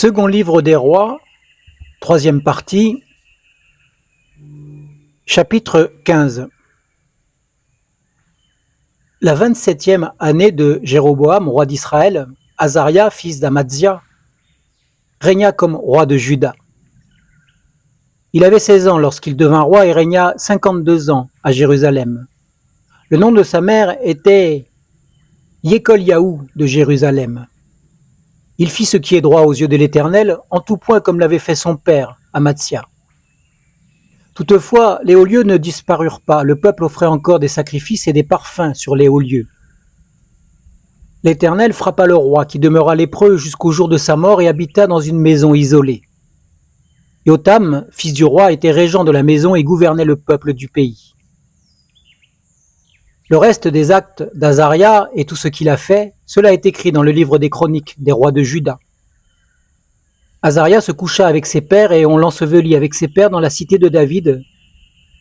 Second livre des rois, troisième partie, chapitre 15. La 27e année de Jéroboam, roi d'Israël, Azaria, fils d'Amazia, régna comme roi de Juda. Il avait 16 ans lorsqu'il devint roi et régna 52 ans à Jérusalem. Le nom de sa mère était Yécoliaou de Jérusalem. Il fit ce qui est droit aux yeux de l'Éternel, en tout point comme l'avait fait son père, Amazia. Toutefois, les hauts lieux ne disparurent pas, le peuple offrait encore des sacrifices et des parfums sur les hauts lieux. L'Éternel frappa le roi, qui demeura lépreux jusqu'au jour de sa mort et habita dans une maison isolée. Jotham, fils du roi, était régent de la maison et gouvernait le peuple du pays. Le reste des actes d'Azaria et tout ce qu'il a fait, cela est écrit dans le livre des chroniques des rois de Juda. Azaria se coucha avec ses pères et on l'ensevelit avec ses pères dans la cité de David.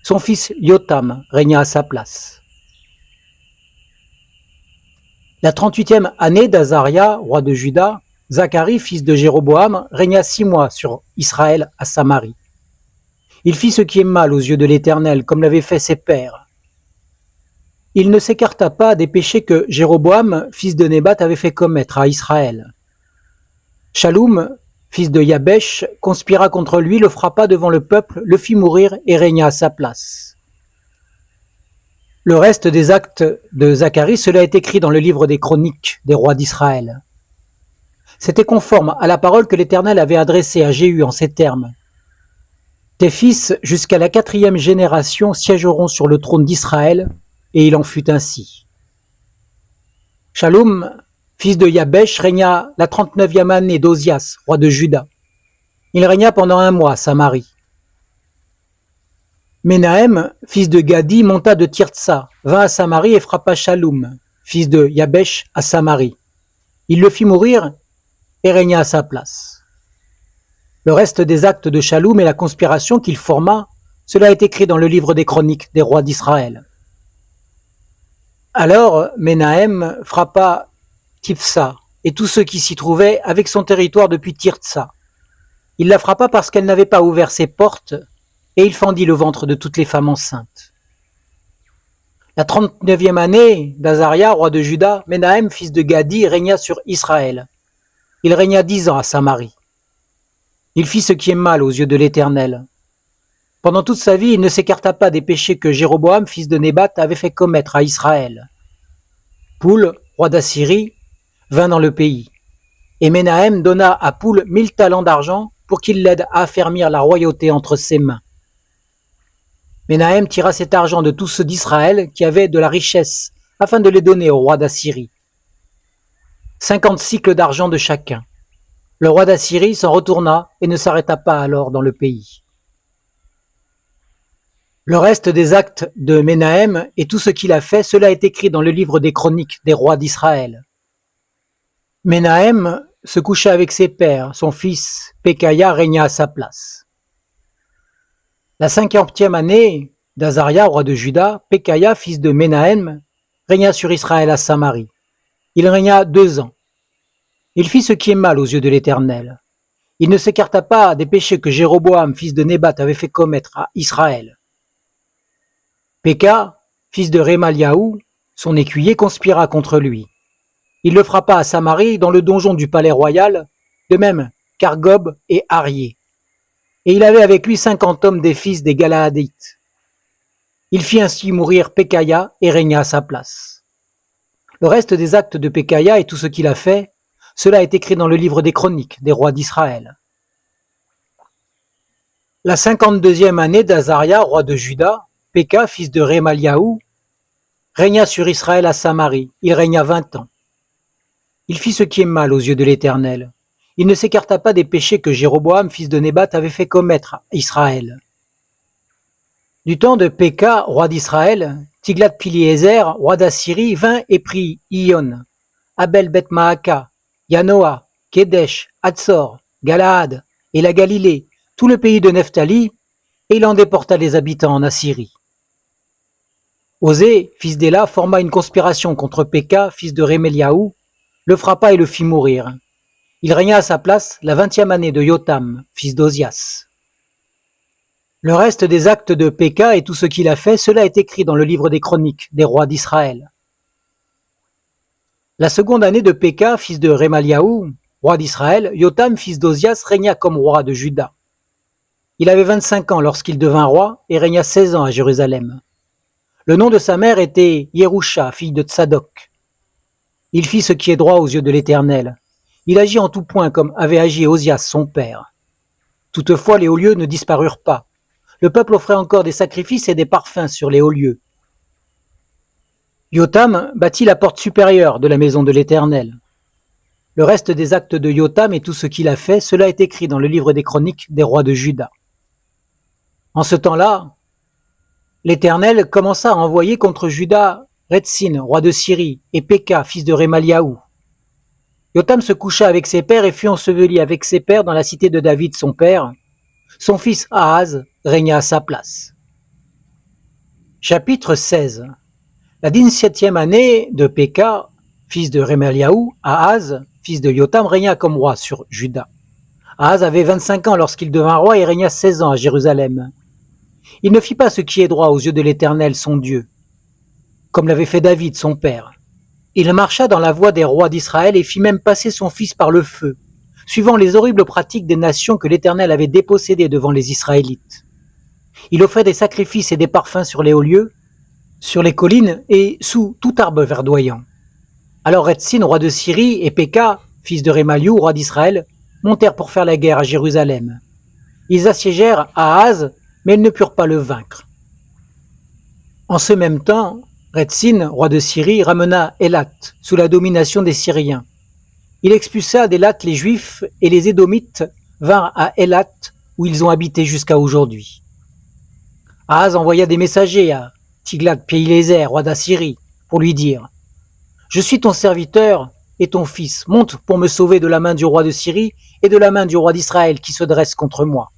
Son fils Jotham régna à sa place. La 38e année d'Azaria, roi de Juda, Zacharie, fils de Jéroboam, régna 6 mois sur Israël à Samarie. Il fit ce qui est mal aux yeux de l'Éternel, comme l'avaient fait ses pères. Il ne s'écarta pas des péchés que Jéroboam, fils de Nébat, avait fait commettre à Israël. Shaloum, fils de Yabesh, conspira contre lui, le frappa devant le peuple, le fit mourir et régna à sa place. Le reste des actes de Zacharie, cela est écrit dans le livre des chroniques des rois d'Israël. C'était conforme à la parole que l'Éternel avait adressée à Jéhu en ces termes. Tes fils, jusqu'à la 4e génération, siégeront sur le trône d'Israël, et il en fut ainsi. Shaloum, fils de Yabesh, régna la 39e année d'Ozias, roi de Juda. Il régna pendant 1 mois à Samarie. Menahem, fils de Gadi, monta de Tirtsa, vint à Samarie et frappa Shaloum, fils de Yabesh, à Samarie. Il le fit mourir et régna à sa place. Le reste des actes de Shaloum et la conspiration qu'il forma, cela est écrit dans le livre des chroniques des rois d'Israël. Alors Menahem frappa Tifsa et tous ceux qui s'y trouvaient avec son territoire depuis Tirtsa. Il la frappa parce qu'elle n'avait pas ouvert ses portes et il fendit le ventre de toutes les femmes enceintes. La 39e année d'Azaria, roi de Juda, Menahem, fils de Gadi, régna sur Israël. Il régna 10 ans à Samarie. Il fit ce qui est mal aux yeux de l'Éternel. Pendant toute sa vie, il ne s'écarta pas des péchés que Jéroboam, fils de Nébat, avait fait commettre à Israël. Poul, roi d'Assyrie, vint dans le pays. Et Menahem donna à Poul 1000 talents d'argent pour qu'il l'aide à affermir la royauté entre ses mains. Menahem tira cet argent de tous ceux d'Israël qui avaient de la richesse, afin de les donner au roi d'Assyrie. 50 cycles d'argent de chacun. Le roi d'Assyrie s'en retourna et ne s'arrêta pas alors dans le pays. Le reste des actes de Menahem et tout ce qu'il a fait, cela est écrit dans le livre des chroniques des rois d'Israël. Menahem se coucha avec ses pères, son fils Pekaïa régna à sa place. La 50e année d'Azaria, roi de Juda, Pekaïa, fils de Menahem, régna sur Israël à Samarie. Il régna 2 ans. Il fit ce qui est mal aux yeux de l'Éternel. Il ne s'écarta pas des péchés que Jéroboam, fils de Nébat, avait fait commettre à Israël. Péka, fils de Rémaliaou, son écuyer, conspira contre lui. Il le frappa à Samarie dans le donjon du palais royal, de même qu'Argob et Arié. Et il avait avec lui 50 hommes des fils des Galaadites. Il fit ainsi mourir Pécaïa et régna à sa place. Le reste des actes de Pécaïa et tout ce qu'il a fait, cela est écrit dans le livre des chroniques des rois d'Israël. La 52e année d'Azaria, roi de Juda, Péka, fils de Rémaliaou, régna sur Israël à Samarie. Il régna 20 ans. Il fit ce qui est mal aux yeux de l'Éternel. Il ne s'écarta pas des péchés que Jéroboam, fils de Nébat, avait fait commettre à Israël. Du temps de Péka, roi d'Israël, Tiglath-Pileser, roi d'Assyrie, vint et prit Ion, Abel-Beth-Maaka, Yanoa, Kédesh, Hatzor, Galaad et la Galilée, tout le pays de Nephtali, et il en déporta les habitants en Assyrie. Osée, fils d'Éla, forma une conspiration contre Péka, fils de Réméliaou, le frappa et le fit mourir. Il régna à sa place la 20e année de Yotam, fils d'Ozias. Le reste des actes de Péka et tout ce qu'il a fait, cela est écrit dans le livre des chroniques des rois d'Israël. La seconde année de Péka, fils de Remaliaou, roi d'Israël, Yotam, fils d'Ozias, régna comme roi de Juda. Il avait 25 ans lorsqu'il devint roi et régna 16 ans à Jérusalem. Le nom de sa mère était Yerusha, fille de Tsadok. Il fit ce qui est droit aux yeux de l'Éternel. Il agit en tout point comme avait agi Ozias, son père. Toutefois, les hauts lieux ne disparurent pas. Le peuple offrait encore des sacrifices et des parfums sur les hauts lieux. Yotam bâtit la porte supérieure de la maison de l'Éternel. Le reste des actes de Yotam et tout ce qu'il a fait, cela est écrit dans le livre des chroniques des rois de Juda. En ce temps-là, l'Éternel commença à envoyer contre Juda Retsin, roi de Syrie, et Péka, fils de Remaliaou. Yotam se coucha avec ses pères et fut enseveli avec ses pères dans la cité de David, son père. Son fils Ahaz régna à sa place. Chapitre 16. La 17e année de Péka, fils de Remaliaou, Ahaz, fils de Yotam, régna comme roi sur Juda. Ahaz avait 25 ans lorsqu'il devint roi et régna 16 ans à Jérusalem. Il ne fit pas ce qui est droit aux yeux de l'Éternel, son Dieu, comme l'avait fait David, son père. Il marcha dans la voie des rois d'Israël et fit même passer son fils par le feu, suivant les horribles pratiques des nations que l'Éternel avait dépossédées devant les Israélites. Il offrait des sacrifices et des parfums sur les hauts lieux, sur les collines et sous tout arbre verdoyant. Alors Retsin, roi de Syrie, et Péka, fils de Remaliou, roi d'Israël, montèrent pour faire la guerre à Jérusalem. Ils assiégèrent Ahaz, mais ils ne purent pas le vaincre. En ce même temps, Retsin, roi de Syrie, ramena Élat sous la domination des Syriens. Il expulsa d'Élat les Juifs et les Édomites vinrent à Élat où ils ont habité jusqu'à aujourd'hui. Ahaz envoya des messagers à Tiglath-Pileser, roi d'Assyrie, pour lui dire « Je suis ton serviteur et ton fils, monte pour me sauver de la main du roi de Syrie et de la main du roi d'Israël qui se dresse contre moi. »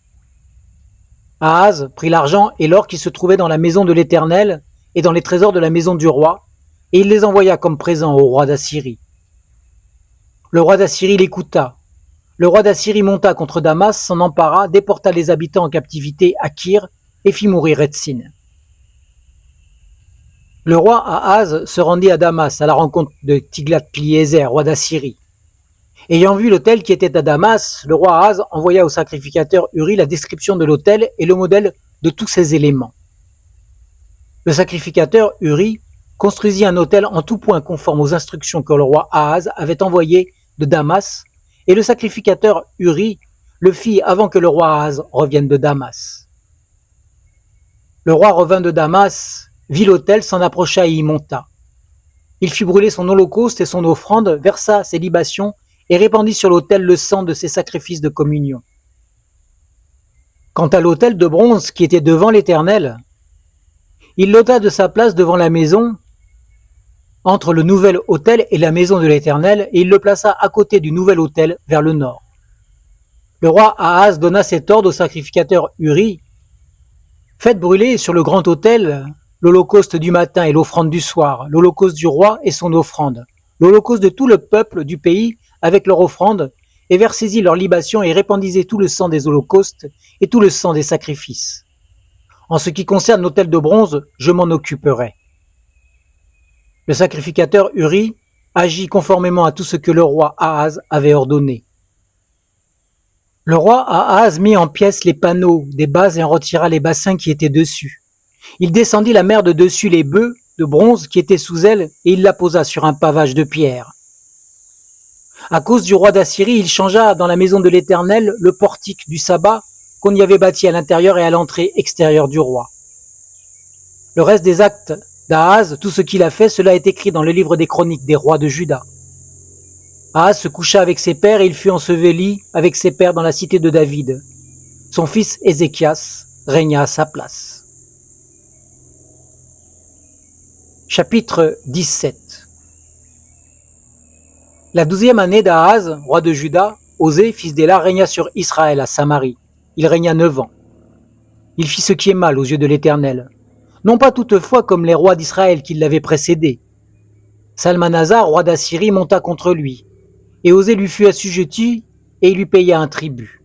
Ahaz prit l'argent et l'or qui se trouvaient dans la maison de l'Éternel et dans les trésors de la maison du roi, et il les envoya comme présent au roi d'Assyrie. Le roi d'Assyrie l'écouta. Le roi d'Assyrie monta contre Damas, s'en empara, déporta les habitants en captivité à Kir et fit mourir Retsin. Le roi Ahaz se rendit à Damas à la rencontre de Tiglath-Pileser, roi d'Assyrie. Ayant vu l'autel qui était à Damas, le roi Ahaz envoya au sacrificateur Uri la description de l'autel et le modèle de tous ses éléments. Le sacrificateur Uri construisit un autel en tout point conforme aux instructions que le roi Ahaz avait envoyées de Damas, et le sacrificateur Uri le fit avant que le roi Ahaz revienne de Damas. Le roi revint de Damas, vit l'autel, s'en approcha et y monta. Il fit brûler son holocauste et son offrande, versa ses libations et répandit sur l'autel le sang de ses sacrifices de communion. Quant à l'autel de bronze qui était devant l'Éternel, il l'ôta de sa place devant la maison, entre le nouvel autel et la maison de l'Éternel, et il le plaça à côté du nouvel autel vers le nord. Le roi Ahaz donna cet ordre au sacrificateur Uri. Faites brûler sur le grand autel l'holocauste du matin et l'offrande du soir, l'holocauste du roi et son offrande, l'holocauste de tout le peuple du pays avec leur offrande, et versez-y leur libation et répandisez tout le sang des holocaustes et tout le sang des sacrifices. En ce qui concerne l'autel de bronze, je m'en occuperai. Le sacrificateur Uri agit conformément à tout ce que le roi Ahaz avait ordonné. Le roi Ahaz mit en pièces les panneaux des bases et en retira les bassins qui étaient dessus. Il descendit la mer de dessus les bœufs de bronze qui étaient sous elle et il la posa sur un pavage de pierre. À cause du roi d'Assyrie, il changea dans la maison de l'Éternel le portique du sabbat qu'on y avait bâti à l'intérieur et à l'entrée extérieure du roi. Le reste des actes d'Ahaz, tout ce qu'il a fait, cela est écrit dans le livre des chroniques des rois de Juda. Ahaz se coucha avec ses pères et il fut enseveli avec ses pères dans la cité de David. Son fils Ézéchias régna à sa place. Chapitre 17. La 12e année d'Ahaz, roi de Juda, Osée, fils d'Éla, régna sur Israël à Samarie. Il régna 9 ans. Il fit ce qui est mal aux yeux de l'Éternel. Non pas toutefois comme les rois d'Israël qui l'avaient précédé. Salmanasar, roi d'Assyrie, monta contre lui. et Osée lui fut assujetti, et il lui paya un tribut.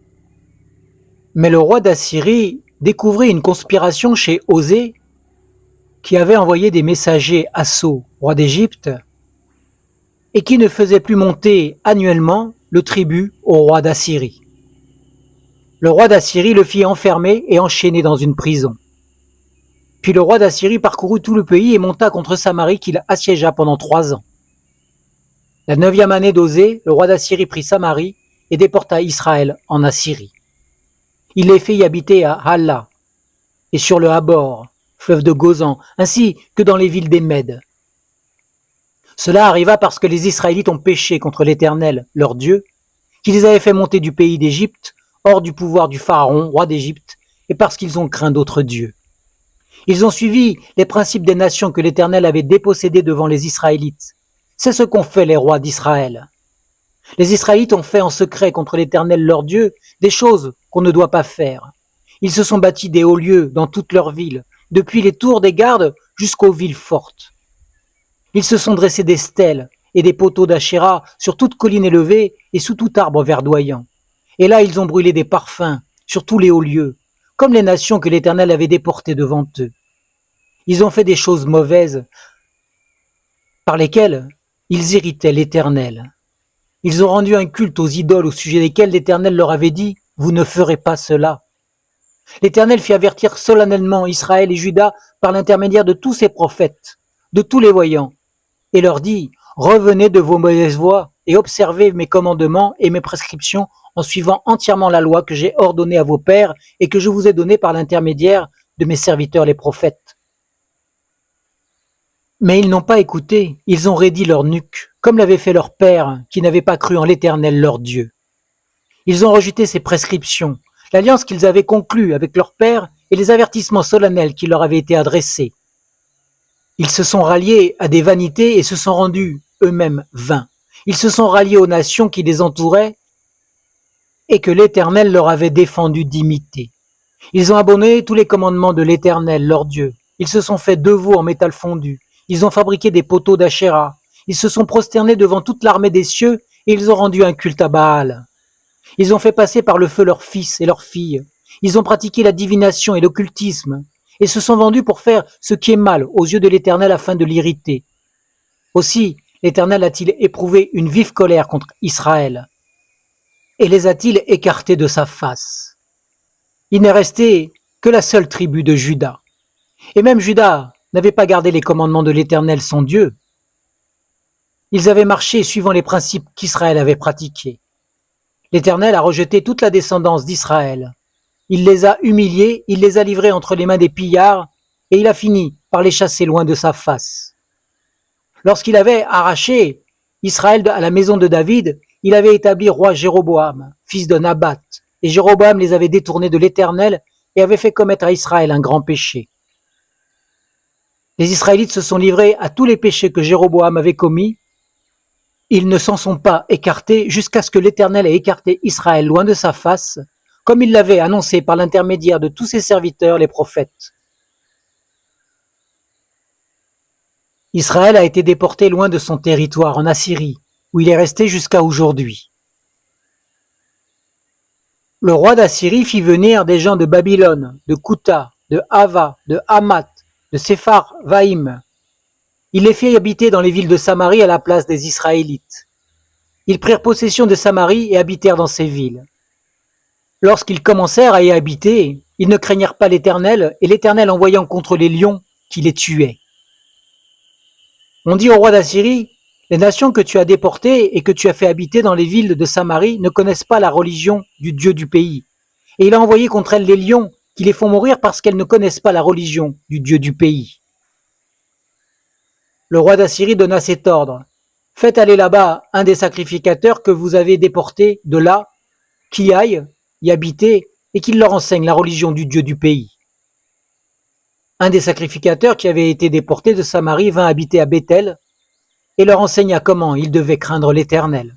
Mais le roi d'Assyrie découvrit une conspiration chez Osée, qui avait envoyé des messagers à So, roi d'Égypte, et qui ne faisait plus monter annuellement le tribut au roi d'Assyrie. Le roi d'Assyrie le fit enfermer et enchaîner dans une prison. Puis le roi d'Assyrie parcourut tout le pays et monta contre Samarie qu'il assiégea pendant 3 ans. La 9e année d'Osée, le roi d'Assyrie prit Samarie et déporta Israël en Assyrie. Il les fit y habiter à Hala et sur le Habor, fleuve de Gozan, ainsi que dans les villes des Mèdes. Cela arriva parce que les Israélites ont péché contre l'Éternel, leur Dieu, qui les avait fait monter du pays d'Égypte, hors du pouvoir du Pharaon, roi d'Égypte, et parce qu'ils ont craint d'autres dieux. Ils ont suivi les principes des nations que l'Éternel avait dépossédées devant les Israélites. C'est ce qu'ont fait les rois d'Israël. Les Israélites ont fait en secret contre l'Éternel leur Dieu des choses qu'on ne doit pas faire. Ils se sont bâtis des hauts lieux dans toutes leurs villes, depuis les tours des gardes jusqu'aux villes fortes. Ils se sont dressés des stèles et des poteaux d'Achéra sur toute colline élevée et sous tout arbre verdoyant. Et là ils ont brûlé des parfums sur tous les hauts lieux, comme les nations que l'Éternel avait déportées devant eux. Ils ont fait des choses mauvaises par lesquelles ils irritaient l'Éternel. Ils ont rendu un culte aux idoles au sujet desquelles l'Éternel leur avait dit « Vous ne ferez pas cela ». L'Éternel fit avertir solennellement Israël et Juda par l'intermédiaire de tous ses prophètes, de tous les voyants, et leur dit « Revenez de vos mauvaises voies et observez mes commandements et mes prescriptions en suivant entièrement la loi que j'ai ordonnée à vos pères et que je vous ai donnée par l'intermédiaire de mes serviteurs les prophètes. » Mais ils n'ont pas écouté, ils ont raidi leur nuque, comme l'avaient fait leurs pères qui n'avaient pas cru en l'Éternel leur Dieu. Ils ont rejeté ses prescriptions, l'alliance qu'ils avaient conclue avec leurs pères et les avertissements solennels qui leur avaient été adressés. Ils se sont ralliés à des vanités et se sont rendus eux-mêmes vains. Ils se sont ralliés aux nations qui les entouraient et que l'Éternel leur avait défendu d'imiter. Ils ont abandonné tous les commandements de l'Éternel leur Dieu. Ils se sont fait deux veaux en métal fondu. Ils ont fabriqué des poteaux d'Achéra. Ils se sont prosternés devant toute l'armée des cieux et ils ont rendu un culte à Baal. Ils ont fait passer par le feu leurs fils et leurs filles. Ils ont pratiqué la divination et l'occultisme et se sont vendus pour faire ce qui est mal aux yeux de l'Éternel afin de l'irriter. Aussi, l'Éternel a-t-il éprouvé une vive colère contre Israël et les a-t-il écartés de sa face. Il n'est resté que la seule tribu de Juda. Et même Juda n'avait pas gardé les commandements de l'Éternel son Dieu. Ils avaient marché suivant les principes qu'Israël avait pratiqués. L'Éternel a rejeté toute la descendance d'Israël. Il les a humiliés, il les a livrés entre les mains des pillards, et il a fini par les chasser loin de sa face. Lorsqu'il avait arraché Israël à la maison de David, il avait établi roi Jéroboam, fils de Nabat, et Jéroboam les avait détournés de l'Éternel et avait fait commettre à Israël un grand péché. Les Israélites se sont livrés à tous les péchés que Jéroboam avait commis. Ils ne s'en sont pas écartés jusqu'à ce que l'Éternel ait écarté Israël loin de sa face, comme il l'avait annoncé par l'intermédiaire de tous ses serviteurs, les prophètes. Israël a été déporté loin de son territoire, en Assyrie, où il est resté jusqu'à aujourd'hui. Le roi d'Assyrie fit venir des gens de Babylone, de Kouta, de Hava, de Hamath, de Sepharvaïm. Il les fit habiter dans les villes de Samarie à la place des Israélites. Ils prirent possession de Samarie et habitèrent dans ces villes. Lorsqu'ils commencèrent à y habiter, ils ne craignirent pas l'Éternel, et l'Éternel envoyant contre les lions qui les tuaient. On dit au roi d'Assyrie, les nations que tu as déportées et que tu as fait habiter dans les villes de Samarie ne connaissent pas la religion du Dieu du pays. Et il a envoyé contre elles les lions qui les font mourir parce qu'elles ne connaissent pas la religion du Dieu du pays. Le roi d'Assyrie donna cet ordre. Faites aller là-bas un des sacrificateurs que vous avez déportés de là, qui aille y habiter et qu'il leur enseigne la religion du Dieu du pays. Un des sacrificateurs qui avait été déporté de Samarie vint habiter à Béthel et leur enseigna comment ils devaient craindre l'Éternel.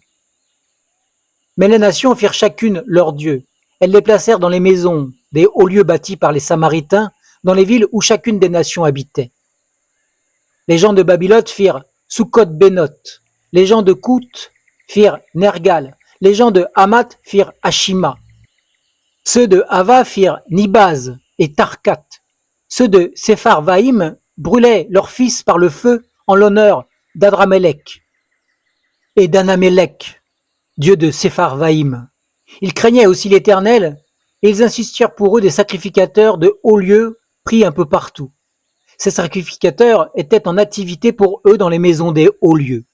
Mais les nations firent chacune leur Dieu. Elles les placèrent dans les maisons des hauts lieux bâtis par les Samaritains, dans les villes où chacune des nations habitait. Les gens de Babylone firent Sukkot Benot, les gens de Kout firent Nergal. Les gens de Hamath firent Ashima. Ceux de Hava firent Nibaz et Tarkat. Ceux de Sepharvaïm brûlaient leurs fils par le feu en l'honneur d'Adramélec et d'Anamélec, dieu de Sepharvaïm. Ils craignaient aussi l'Éternel, et ils instituèrent pour eux des sacrificateurs de hauts lieux pris un peu partout. Ces sacrificateurs étaient en activité pour eux dans les maisons des hauts lieux.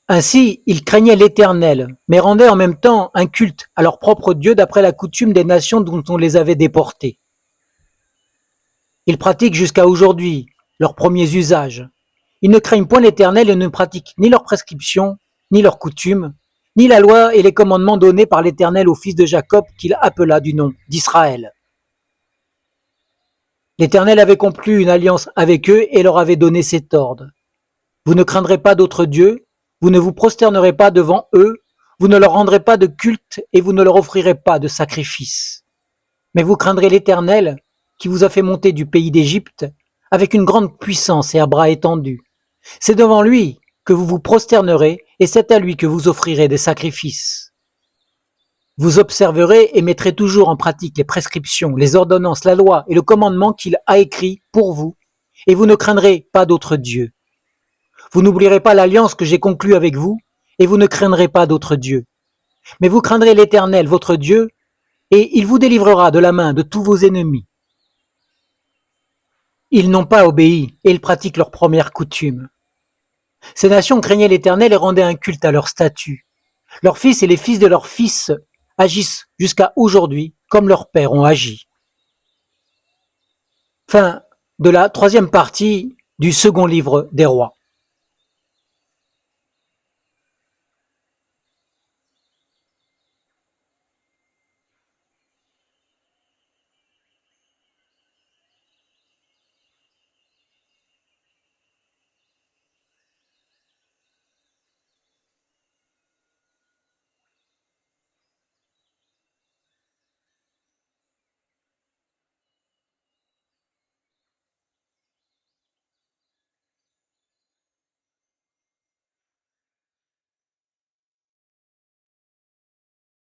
Ainsi, ils craignaient l'Éternel, mais rendaient en même temps un culte à leur propre Dieu d'après la coutume des nations dont on les avait déportés. Ils pratiquent jusqu'à aujourd'hui leurs premiers usages. Ils ne craignent point l'Éternel et ne pratiquent ni leurs prescriptions, ni leurs coutumes, ni la loi et les commandements donnés par l'Éternel au fils de Jacob qu'il appela du nom d'Israël. L'Éternel avait conclu une alliance avec eux et leur avait donné cet ordre. Vous ne craindrez pas d'autres dieux, vous ne vous prosternerez pas devant eux, vous ne leur rendrez pas de culte et vous ne leur offrirez pas de sacrifice. Mais vous craindrez l'Éternel qui vous a fait monter du pays d'Égypte avec une grande puissance et à bras étendus. C'est devant lui que vous vous prosternerez et c'est à lui que vous offrirez des sacrifices. Vous observerez et mettrez toujours en pratique les prescriptions, les ordonnances, la loi et le commandement qu'il a écrit pour vous, et vous ne craindrez pas d'autres dieux. Vous n'oublierez pas l'alliance que j'ai conclue avec vous, et vous ne craindrez pas d'autres dieux. Mais vous craindrez l'Éternel, votre Dieu, et il vous délivrera de la main de tous vos ennemis. Ils n'ont pas obéi, et ils pratiquent leurs premières coutumes. Ces nations craignaient l'Éternel et rendaient un culte à leur statut. Leurs fils et les fils de leurs fils agissent jusqu'à aujourd'hui comme leurs pères ont agi. Fin de la troisième partie du second livre des rois.